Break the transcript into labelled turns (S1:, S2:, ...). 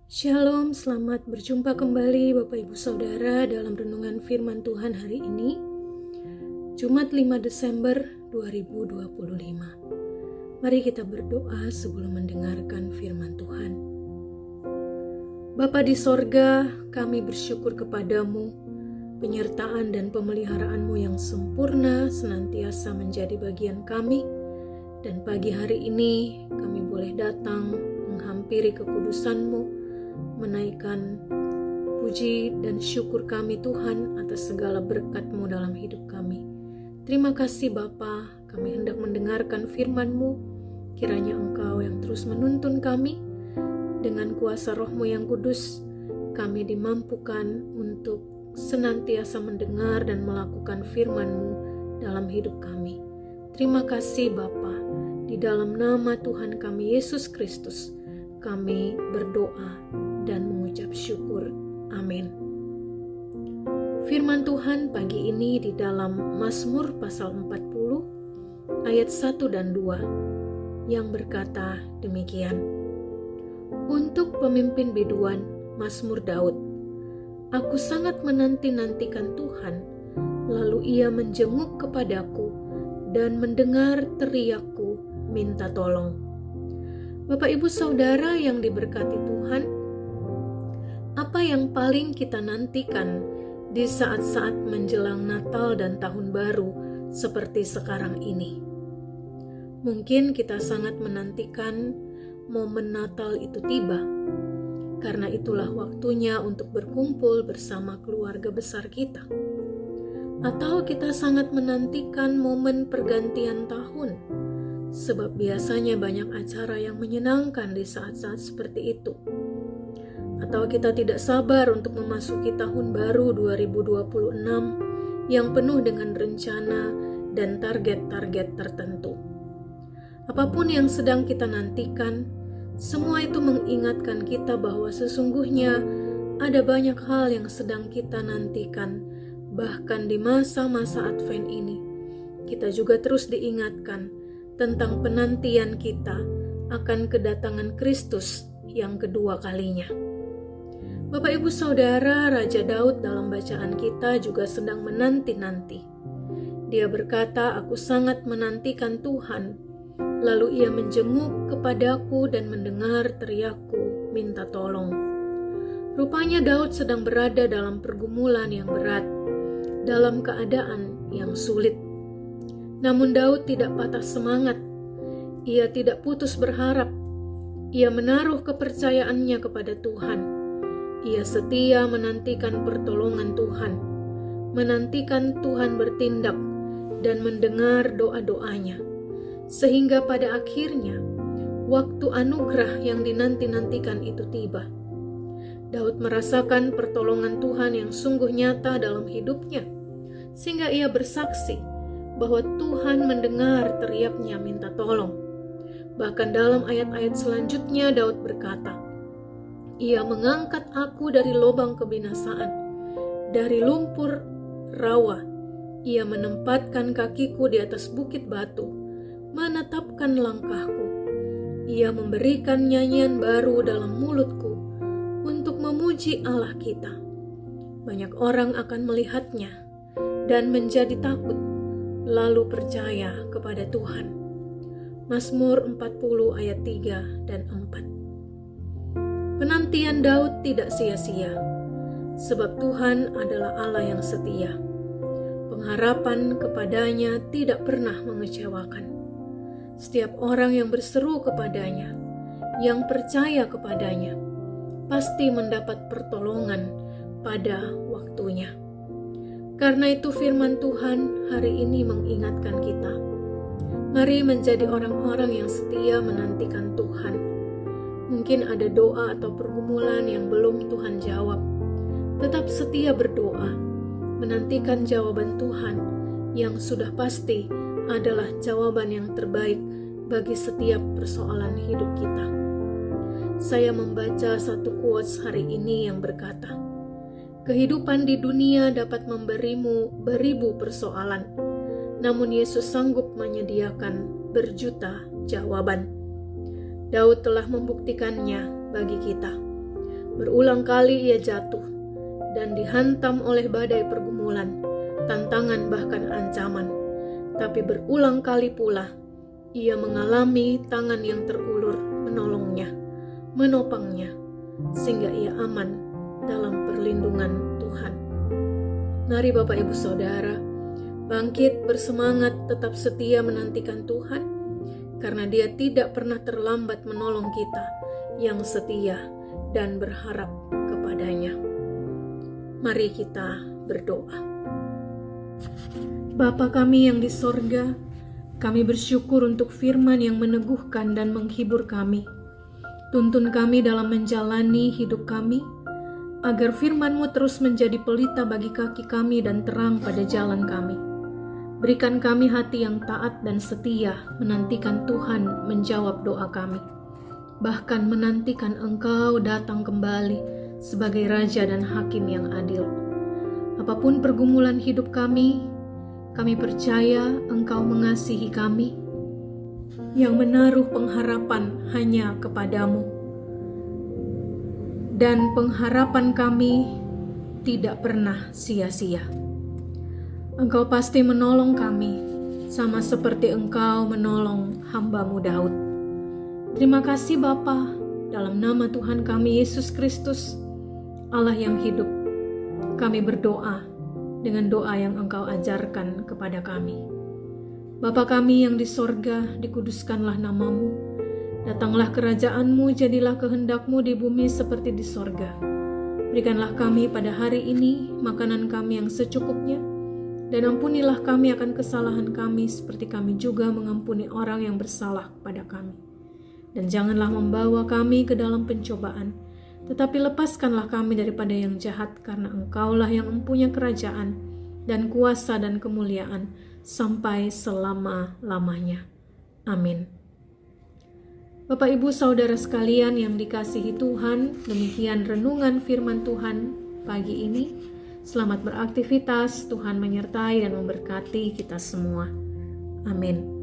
S1: Shalom, selamat berjumpa kembali Bapak Ibu Saudara dalam renungan firman Tuhan hari ini, Jumat 5 Desember 2025. Mari kita berdoa sebelum mendengarkan firman Tuhan. Bapa di sorga, kami bersyukur kepadamu, penyertaan dan pemeliharaanmu yang sempurna senantiasa menjadi bagian kami, dan pagi hari ini kami boleh datang menghampiri kekudusan-Mu, menaikkan puji dan syukur kami Tuhan atas segala berkat-Mu dalam hidup kami. Terima kasih Bapa, kami hendak mendengarkan firman-Mu. Kiranya Engkau yang terus menuntun kami, dengan kuasa Roh-Mu yang kudus, kami dimampukan untuk senantiasa mendengar dan melakukan firman-Mu dalam hidup kami. Terima kasih Bapa, di dalam nama Tuhan kami Yesus Kristus, kami berdoa dan mengucap syukur. Amin. Firman Tuhan pagi ini di dalam Mazmur pasal 40 ayat 1 dan 2 yang berkata demikian. Untuk pemimpin biduan, Mazmur Daud. Aku sangat menanti-nantikan Tuhan, lalu Ia menjenguk kepadaku dan mendengar teriakku minta tolong. Bapak Ibu Saudara yang diberkati Tuhan, apa yang paling kita nantikan di saat-saat menjelang Natal dan Tahun Baru seperti sekarang ini? Mungkin kita sangat menantikan momen Natal itu tiba, karena itulah waktunya untuk berkumpul bersama keluarga besar kita. Atau kita sangat menantikan momen pergantian tahun, sebab biasanya banyak acara yang menyenangkan di saat-saat seperti itu. Atau kita tidak sabar untuk memasuki tahun baru 2026 yang penuh dengan rencana dan target-target tertentu. Apapun yang sedang kita nantikan, semua itu mengingatkan kita bahwa sesungguhnya ada banyak hal yang sedang kita nantikan. Bahkan di masa-masa Advent ini, kita juga terus diingatkan tentang penantian kita akan kedatangan Kristus yang kedua kalinya. Bapak Ibu Saudara, Raja Daud dalam bacaan kita juga sedang menanti-nanti. Dia berkata, aku sangat menantikan Tuhan, lalu Ia menjenguk kepadaku dan mendengar teriakku minta tolong. Rupanya Daud sedang berada dalam pergumulan yang berat, dalam keadaan yang sulit. Namun Daud tidak patah semangat. Ia tidak putus berharap. Ia menaruh kepercayaannya kepada Tuhan. Ia setia menantikan pertolongan Tuhan, menantikan Tuhan bertindak dan mendengar doa-doanya. Sehingga pada akhirnya, waktu anugerah yang dinanti-nantikan itu tiba. Daud merasakan pertolongan Tuhan yang sungguh nyata dalam hidupnya, sehingga ia bersaksi bahwa Tuhan mendengar teriaknya minta tolong. Bahkan dalam ayat-ayat selanjutnya Daud berkata, Ia mengangkat aku dari lubang kebinasaan, dari lumpur rawa. Ia menempatkan kakiku di atas bukit batu, menetapkan langkahku. Ia memberikan nyanyian baru dalam mulutku untuk memuji Allah kita. Banyak orang akan melihatnya dan menjadi takut, lalu percaya kepada Tuhan. Mazmur 40 ayat 3 dan 4. Penantian Daud tidak sia-sia, sebab Tuhan adalah Allah yang setia. Pengharapan kepadanya tidak pernah mengecewakan. Setiap orang yang berseru kepadanya, yang percaya kepadanya, pasti mendapat pertolongan pada waktunya. Karena itu firman Tuhan hari ini mengingatkan kita, mari menjadi orang-orang yang setia menantikan Tuhan. Mungkin ada doa atau pergumulan yang belum Tuhan jawab. Tetap setia berdoa, menantikan jawaban Tuhan yang sudah pasti adalah jawaban yang terbaik bagi setiap persoalan hidup kita. Saya membaca satu quotes hari ini yang berkata, kehidupan di dunia dapat memberimu beribu persoalan, namun Yesus sanggup menyediakan berjuta jawaban. Daud telah membuktikannya bagi kita. Berulang kali ia jatuh dan dihantam oleh badai pergumulan, tantangan bahkan ancaman. Tapi berulang kali pula ia mengalami tangan yang terulur menolongnya, menopangnya, sehingga ia aman dalam perlindungan Tuhan. Mari Bapak Ibu Saudara, bangkit bersemangat tetap setia menantikan Tuhan, karena Dia tidak pernah terlambat menolong kita yang setia dan berharap kepadanya. Mari kita berdoa. Bapa kami yang di sorga, kami bersyukur untuk firman yang meneguhkan dan menghibur kami. Tuntun kami dalam menjalani hidup kami, agar firman-Mu terus menjadi pelita bagi kaki kami dan terang pada jalan kami. Berikan kami hati yang taat dan setia menantikan Tuhan menjawab doa kami, bahkan menantikan Engkau datang kembali sebagai Raja dan Hakim yang adil. Apapun pergumulan hidup kami percaya Engkau mengasihi kami, yang menaruh pengharapan hanya kepadamu. Dan pengharapan kami tidak pernah sia-sia. Engkau pasti menolong kami, sama seperti Engkau menolong hamba-Mu Daud. Terima kasih Bapa, dalam nama Tuhan kami Yesus Kristus, Allah yang hidup, kami berdoa dengan doa yang Engkau ajarkan kepada kami. Bapa kami yang di sorga, dikuduskanlah nama-Mu. Datanglah kerajaan-Mu, jadilah kehendak-Mu di bumi seperti di sorga. Berikanlah kami pada hari ini makanan kami yang secukupnya, dan ampunilah kami akan kesalahan kami seperti kami juga mengampuni orang yang bersalah kepada kami. Dan janganlah membawa kami ke dalam pencobaan, tetapi lepaskanlah kami daripada yang jahat, karena Engkaulah yang mempunyai kerajaan dan kuasa dan kemuliaan sampai selama-lamanya. Amin. Bapak Ibu Saudara sekalian yang dikasihi Tuhan, demikian renungan firman Tuhan pagi ini. Selamat beraktivitas, Tuhan menyertai dan memberkati kita semua. Amin.